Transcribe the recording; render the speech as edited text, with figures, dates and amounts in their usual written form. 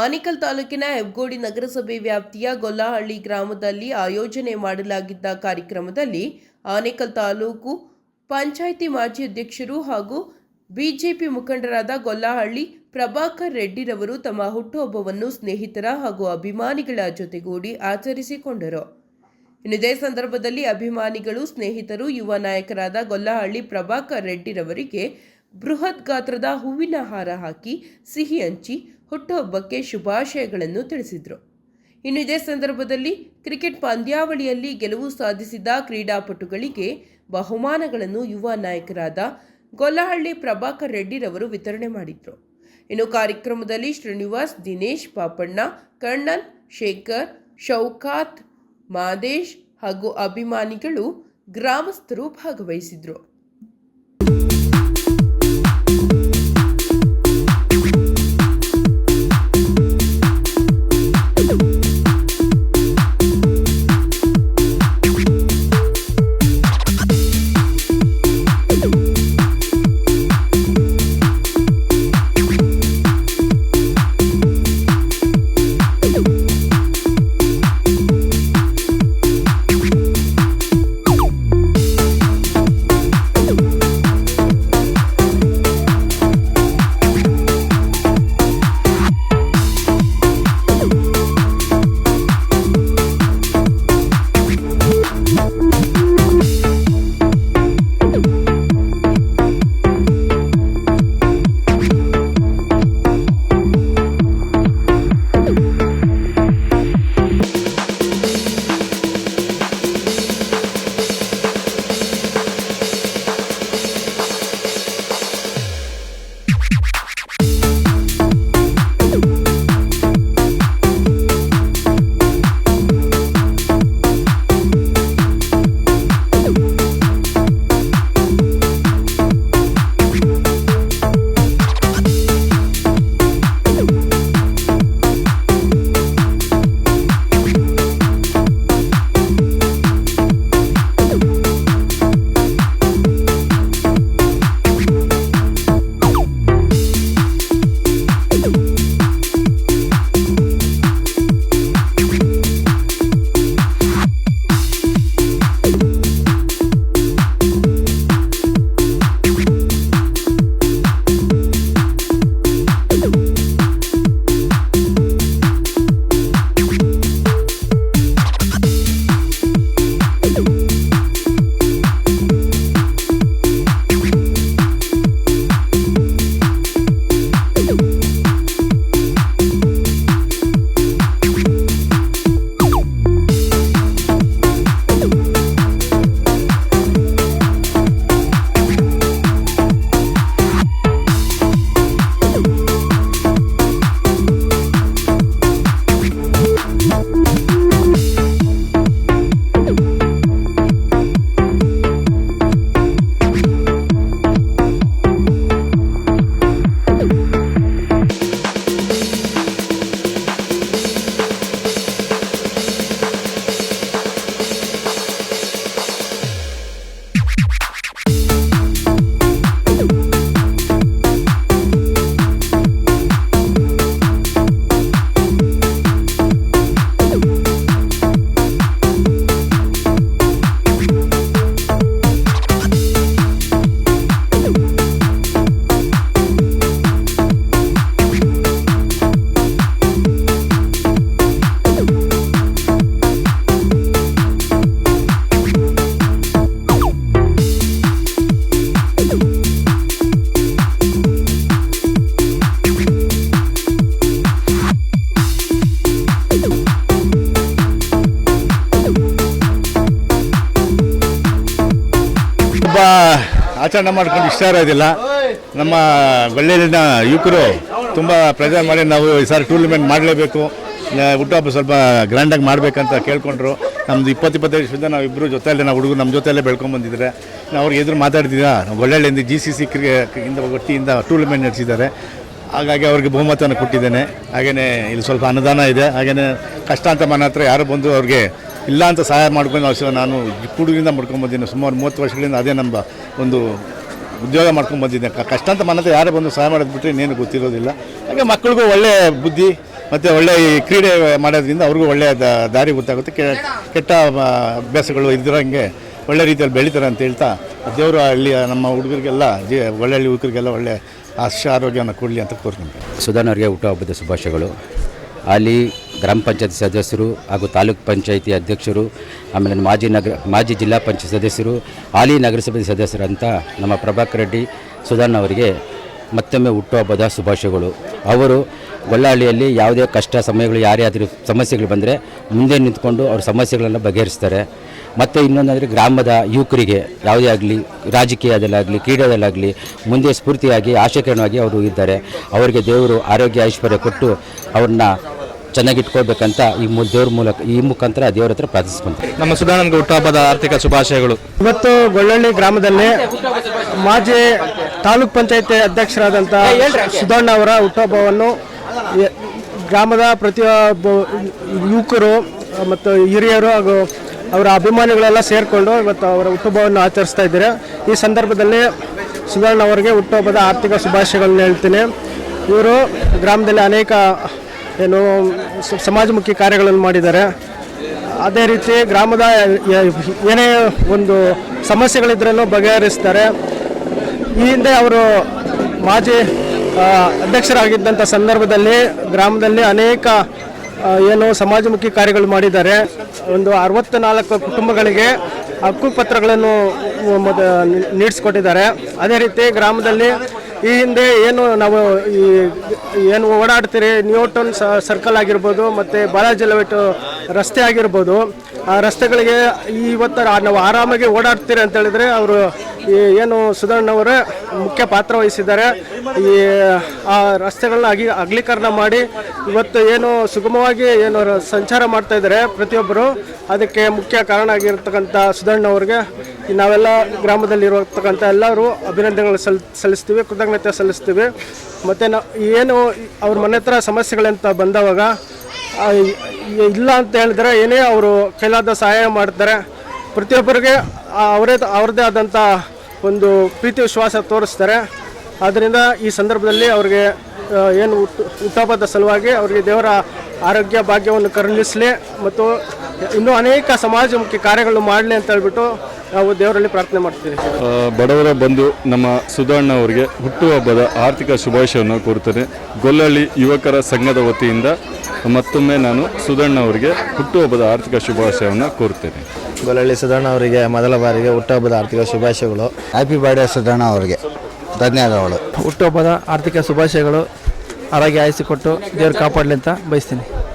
ಆನೇಕಲ್ ತಾಲೂಕಿನ ಹೆಬ್ಗೋಡಿ ನಗರಸಭೆ ವ್ಯಾಪ್ತಿಯ ಗೊಲ್ಲಹಳ್ಳಿ ಗ್ರಾಮದಲ್ಲಿ ಆಯೋಜನೆ ಮಾಡಲಾಗಿದ್ದ ಕಾರ್ಯಕ್ರಮದಲ್ಲಿ ಆನೇಕಲ್ ತಾಲೂಕು ಪಂಚಾಯಿತಿ ಮಾಜಿ ಅಧ್ಯಕ್ಷರು ಹಾಗೂ ಬಿಜೆಪಿ ಮುಖಂಡರಾದ ಗೊಲ್ಲಹಳ್ಳಿ ಪ್ರಭಾಕರ್ ರೆಡ್ಡಿರವರು ತಮ್ಮ ಹುಟ್ಟುಹಬ್ಬವನ್ನು ಸ್ನೇಹಿತರ ಹಾಗೂ ಅಭಿಮಾನಿಗಳ ಜೊತೆಗೂಡಿ ಆಚರಿಸಿಕೊಂಡರು. ಇದೇ ಸಂದರ್ಭದಲ್ಲಿ ಅಭಿಮಾನಿಗಳು, ಸ್ನೇಹಿತರು, ಯುವ ನಾಯಕರಾದ ಗೊಲ್ಲಹಳ್ಳಿ ಪ್ರಭಾಕರ್ ರೆಡ್ಡಿರವರಿಗೆ ಬೃಹತ್ ಗಾತ್ರದ ಹೂವಿನ ಹಾರ ಹಾಕಿ ಸಿಹಿ ಹಂಚಿ ಹುಟ್ಟುಹಬ್ಬಕ್ಕೆ ಶುಭಾಶಯಗಳನ್ನು ತಿಳಿಸಿದರು. ಇದೇ ಸಂದರ್ಭದಲ್ಲಿ ಕ್ರಿಕೆಟ್ ಪಂದ್ಯಾವಳಿಯಲ್ಲಿ ಗೆಲುವು ಸಾಧಿಸಿದ ಕ್ರೀಡಾಪಟುಗಳಿಗೆ ಬಹುಮಾನಗಳನ್ನು ಯುವ ನಾಯಕರಾದ ಗೊಲ್ಲಹಳ್ಳಿ ಪ್ರಭಾಕರ್ ರೆಡ್ಡಿರವರು ವಿತರಣೆ ಮಾಡಿದರು. ಕಾರ್ಯಕ್ರಮದಲ್ಲಿ ಶ್ರೀನಿವಾಸ್, ದಿನೇಶ್, ಪಾಪಣ್ಣ, ಕಣ್ಣನ್, ಶೇಖರ್, ಶೌಕಾತ್, ಮಾದೇಶ್ ಹಾಗೂ ಅಭಿಮಾನಿಗಳು, ಗ್ರಾಮಸ್ಥರು ಭಾಗವಹಿಸಿದರು. ಆಚರಣೆ ಮಾಡ್ಕೊಂಡು ಇಷ್ಟ ಇರೋದಿಲ್ಲ. ನಮ್ಮ ಬಳ್ಳೇರಿನ ಯುವಕರು ತುಂಬ ಪ್ರೆಸರ್ ಮಾಡಿ ನಾವು ಈ ಸಾರಿ ಟೂರ್ನಮೆಂಟ್ ಮಾಡಲೇಬೇಕು, ಹುಟ್ಟುಹಬ್ಬ ಸ್ವಲ್ಪ ಗ್ರ್ಯಾಂಡಾಗಿ ಮಾಡಬೇಕಂತ ಕೇಳ್ಕೊಂಡ್ರು. ನಮ್ಮದು 20-25 ವರ್ಷದಿಂದ ನಾವು ಇಬ್ಬರು ಜೊತೆಯಲ್ಲೇ, ನಾವು ಹುಡುಗರು ನಮ್ಮ ಜೊತೆಯಲ್ಲೇ ಬೆಳ್ಕೊಂಡ್ಬಂದಿದ್ದಾರೆ. ಅವ್ರಿಗೆ ಎದುರು ಮಾತಾಡ್ತಿದ್ದ ಒಳ್ಳೆಯಿಂದ GCC ಇಂದ ಒಟ್ಟಿಯಿಂದ ಟೂರ್ನಮೆಂಟ್ ನಡೆಸಿದ್ದಾರೆ. ಹಾಗಾಗಿ ಅವ್ರಿಗೆ ಬಹುಮತವನ್ನು ಕೊಟ್ಟಿದ್ದೇನೆ. ಹಾಗೆಯೇ ಇಲ್ಲಿ ಸ್ವಲ್ಪ ಅನುದಾನ ಇದೆ. ಹಾಗೆಯೇ ಕಷ್ಟ ಅಂತ ಮನೆ ಹತ್ರ ಯಾರು ಬಂದು ಅವ್ರಿಗೆ ಇಲ್ಲ ಅಂತ ಸಹಾಯ ಮಾಡ್ಕೊಂಡು ನಾನು ಹುಡುಗರಿಂದ ಮಾಡ್ಕೊಂಡ್ಬಂದಿದ್ದೀನಿ. ಸುಮಾರು 30 ವರ್ಷಗಳಿಂದ ಅದೇ ನಮ್ಮ ಒಂದು ಉದ್ಯೋಗ ಮಾಡ್ಕೊಂಡ್ಬಂದಿದ್ದೆ. ಕಷ್ಟ ಅಂತ ಮನೆ ಹತ್ರ ಯಾರು ಬಂದು ಸಹಾಯ ಮಾಡೋದು ಬಿಟ್ಟರೆ ಇನ್ನೇನು ಗೊತ್ತಿರೋದಿಲ್ಲ. ಹಾಗೆ ಮಕ್ಕಳಿಗೂ ಒಳ್ಳೆಯ ಬುದ್ಧಿ ಮತ್ತು ಒಳ್ಳೆ ಈ ಕ್ರೀಡೆ ಮಾಡೋದ್ರಿಂದ ಅವ್ರಿಗೂ ಒಳ್ಳೆಯ ದಾರಿ ಗೊತ್ತಾಗುತ್ತೆ. ಕೆಟ್ಟ ಅಭ್ಯಾಸಗಳು ಇದ್ರಂಗೆ ಒಳ್ಳೆ ರೀತಿಯಲ್ಲಿ ಬೆಳೀತಾರೆ ಅಂತ ಹೇಳ್ತಾ ದೇವರು ಅಲ್ಲಿ ನಮ್ಮ ಹುಡುಗರಿಗೆಲ್ಲ ಒಳ್ಳೆ ಯುವಕರಿಗೆಲ್ಲ ಒಳ್ಳೆ ಆರೋಗ್ಯವನ್ನು ಕೊಡಲಿ ಅಂತ ಕೋರ್ತೀನಿ. ಸುಧಾನ್ ಅವರಿಗೆ ಹುಟ್ಟುಹಬ್ಬದ ಶುಭಾಶಯಗಳು. ಅಲ್ಲಿ ಗ್ರಾಮ ಪಂಚಾಯತಿ ಸದಸ್ಯರು ಹಾಗೂ ತಾಲೂಕು ಪಂಚಾಯಿತಿ ಅಧ್ಯಕ್ಷರು, ಆಮೇಲೆ ಮಾಜಿ ಜಿಲ್ಲಾ ಪಂಚಾಯತ್ ಸದಸ್ಯರು, ಹಾಲಿ ನಗರಸಭೆ ಸದಸ್ಯರಂತ ನಮ್ಮ ಪ್ರಭಾಕರ್ ರೆಡ್ಡಿ ಸುಧಾನ್ ಅವರಿಗೆ ಮತ್ತೊಮ್ಮೆ ಹುಟ್ಟುಹಬ್ಬದ ಶುಭಾಶಯಗಳು. ಅವರು ಗೊಲ್ಲಹಳ್ಳಿಯಲ್ಲಿ ಯಾವುದೇ ಕಷ್ಟ ಸಮಯಗಳು ಯಾರೇ ಆದರೂ ಸಮಸ್ಯೆಗಳು ಬಂದರೆ ಮುಂದೆ ನಿಂತ್ಕೊಂಡು ಅವ್ರ ಸಮಸ್ಯೆಗಳನ್ನು ಬಗೆಹರಿಸ್ತಾರೆ. ಮತ್ತು ಇನ್ನೊಂದಂದರೆ ಗ್ರಾಮದ ಯುವಕರಿಗೆ ಯಾವುದೇ ಆಗಲಿ ರಾಜಕೀಯದಲ್ಲಾಗಲಿ ಕ್ರೀಡೆಯಲ್ಲಾಗಲಿ ಮುಂದೆ ಸ್ಫೂರ್ತಿಯಾಗಿ ಆಶಾಕಿರಣವಾಗಿ ಅವರು ಇದ್ದಾರೆ. ಅವರಿಗೆ ದೇವರು ಆರೋಗ್ಯ ಐಶ್ವರ್ಯ ಕೊಟ್ಟು ಅವ್ರನ್ನ ಚೆನ್ನಾಗಿಟ್ಕೊಳ್ಬೇಕಂತ ಈ ಮುಖಾಂತರ ದೇವರ ಹತ್ರ ಪ್ರಾರ್ಥಿಸ್ಕೊಂತಾರೆ. ನಮ್ಮ ಸುಧಾನಂದ ಹುಟ್ಟುಹಬ್ಬದ ಆರ್ಥಿಕ ಶುಭಾಶಯಗಳು. ಇವತ್ತು ಗೊಲ್ಲಹಳ್ಳಿ ಗ್ರಾಮದಲ್ಲಿ ಮಾಜಿ ತಾಲೂಕ್ ಪಂಚಾಯತಿ ಅಧ್ಯಕ್ಷರಾದಂಥ ಸುಧಣ್ಣ ಅವರ ಹುಟ್ಟುಹಬ್ಬವನ್ನು ಗ್ರಾಮದ ಪ್ರತಿಯೊಬ್ಬ ಯುವಕರು ಮತ್ತು ಹಿರಿಯರು ಹಾಗೂ ಅವರ ಅಭಿಮಾನಿಗಳೆಲ್ಲ ಸೇರಿಕೊಂಡು ಇವತ್ತು ಅವರ ಹುಟ್ಟುಹಬ್ಬವನ್ನು ಆಚರಿಸ್ತಾ ಇದ್ದಾರೆ. ಈ ಸಂದರ್ಭದಲ್ಲಿ ಸುಧಣ್ಣ ಅವರಿಗೆ ಹುಟ್ಟುಹಬ್ಬದ ಆರ್ಥಿಕ ಶುಭಾಶಯಗಳನ್ನ ಹೇಳ್ತೀನಿ. ಇವರು ಗ್ರಾಮದಲ್ಲಿ ಅನೇಕ ಸಮಾಜಮುಖಿ ಕಾರ್ಯಗಳನ್ನು ಮಾಡಿದ್ದಾರೆ. ಅದೇ ರೀತಿ ಗ್ರಾಮದ ಏನೇ ಒಂದು ಸಮಸ್ಯೆಗಳಿದ್ರೂ ಬಗೆಹರಿಸ್ತಾರೆ. ಈ ಹಿಂದೆ ಅವರು ಮಾಜಿ ಅಧ್ಯಕ್ಷರಾಗಿದ್ದಂಥ ಸಂದರ್ಭದಲ್ಲಿ ಗ್ರಾಮದಲ್ಲಿ ಅನೇಕ ಸಮಾಜಮುಖಿ ಕಾರ್ಯಗಳು ಮಾಡಿದ್ದಾರೆ. ಒಂದು 64 ಕುಟುಂಬಗಳಿಗೆ ಹಕ್ಕುಪತ್ರಗಳನ್ನು ನೀಡಿಸ್ಕೊಟ್ಟಿದ್ದಾರೆ. ಅದೇ ರೀತಿ ಗ್ರಾಮದಲ್ಲಿ ಈ ಹಿಂದೆ ನಾವು ಓಡಾಡ್ತೀರಿ ನ್ಯೂಟನ್ ಸರ್ಕಲ್ ಆಗಿರ್ಬೋದು ಮತ್ತು ಬಾಲಾಜಿ ಲೇಔಟ್ ರಸ್ತೆ ಆಗಿರ್ಬೋದು, ಆ ರಸ್ತೆಗಳಿಗೆ ಇವತ್ತು ನಾವು ಆರಾಮಾಗಿ ಓಡಾಡ್ತೀರಿ ಅಂತ ಹೇಳಿದರೆ ಅವರು ಸುಧಣ್ಣವರೇ ಮುಖ್ಯ ಪಾತ್ರ ವಹಿಸಿದ್ದಾರೆ. ಆ ರಸ್ತೆಗಳನ್ನ ಅಗಲೀಕರಣ ಮಾಡಿ ಇವತ್ತು ಸುಗಮವಾಗಿ ಸಂಚಾರ ಮಾಡ್ತಾ ಇದ್ದಾರೆ ಪ್ರತಿಯೊಬ್ಬರು. ಅದಕ್ಕೆ ಮುಖ್ಯ ಕಾರಣ ಆಗಿರ್ತಕ್ಕಂಥ ಸುಧಣ್ಣವ್ರಿಗೆ ನಾವೆಲ್ಲ ಗ್ರಾಮದಲ್ಲಿರತಕ್ಕಂಥ ಎಲ್ಲರೂ ಅಭಿನಂದನೆಗಳು ಸಲ್ಲಿಸ್ತೀವಿ, ಕೃತಜ್ಞತೆ ಸಲ್ಲಿಸ್ತೀವಿ. ಮತ್ತು ಅವ್ರ ಮನೆ ಹತ್ರ ಸಮಸ್ಯೆಗಳಂತ ಬಂದವಾಗ ಇಲ್ಲ ಅಂತ ಹೇಳಿದ್ರೆ ಏನೇ ಅವರು ಕೈಲಾದ ಸಹಾಯ ಮಾಡ್ತಾರೆ. ಪ್ರತಿಯೊಬ್ಬರಿಗೆ ಅವ್ರದ್ದೇ ಆದಂಥ ಒಂದು ಪ್ರೀತಿ ವಿಶ್ವಾಸ ತೋರಿಸ್ತಾರೆ. ಆದ್ದರಿಂದ ಈ ಸಂದರ್ಭದಲ್ಲಿ ಅವ್ರಿಗೆ ಹುಟ್ಟುಹಬ್ಬದ ಸಲುವಾಗಿ ಅವರಿಗೆ ದೇವರ ಆರೋಗ್ಯ ಭಾಗ್ಯವನ್ನು ಕರುಣಿಸಲಿ ಮತ್ತು ಇನ್ನೂ ಅನೇಕ ಸಮಾಜಮುಖಿ ಕಾರ್ಯಗಳು ಮಾಡಲಿ ಅಂತ ಹೇಳ್ಬಿಟ್ಟು ನಾವು ದೇವರಲ್ಲಿ ಪ್ರಾರ್ಥನೆ ಮಾಡ್ತೀವಿ. ಬಡವರ ಬಂಧು ನಮ್ಮ ಸುಧಣ್ಣ ಅವರಿಗೆ ಹುಟ್ಟುಹಬ್ಬದ ಆರ್ಥಿಕ ಶುಭಾಶಯವನ್ನು ಕೋರುತ್ತೇನೆ. ಗೊಲ್ಲಹಳ್ಳಿ ಯುವಕರ ಸಂಘದ ವತಿಯಿಂದ ಮತ್ತೊಮ್ಮೆ ನಾನು ಸುಧಣ್ಣ ಅವರಿಗೆ ಹುಟ್ಟುಹಬ್ಬದ ಆರ್ಥಿಕ ಶುಭಾಶಯವನ್ನು ಕೋರುತ್ತೇನೆ. ಗೊಲ್ಲಹಳ್ಳಿ ಸುಧಣ್ಣ ಅವರಿಗೆ ಮೊದಲ ಬಾರಿಗೆ ಹುಟ್ಟುಹಬ್ಬದ ಆರ್ಥಿಕ ಶುಭಾಶಯಗಳು. ಹ್ಯಾಪಿ ಬರ್ಡೇ ಸುಧಣ್ಣ ಅವರಿಗೆ ಧನ್ಯವಾದಗಳು. ಹುಟ್ಟುಹಬ್ಬದ ಆರ್ಥಿಕ ಶುಭಾಶಯಗಳು. ಆರೋಗ್ಯ ಆಯಸ್ಸು ಕೊಟ್ಟು ದೇವರು ಕಾಪಾಡಲಿ ಅಂತ ಬಯಸ್ತೀನಿ.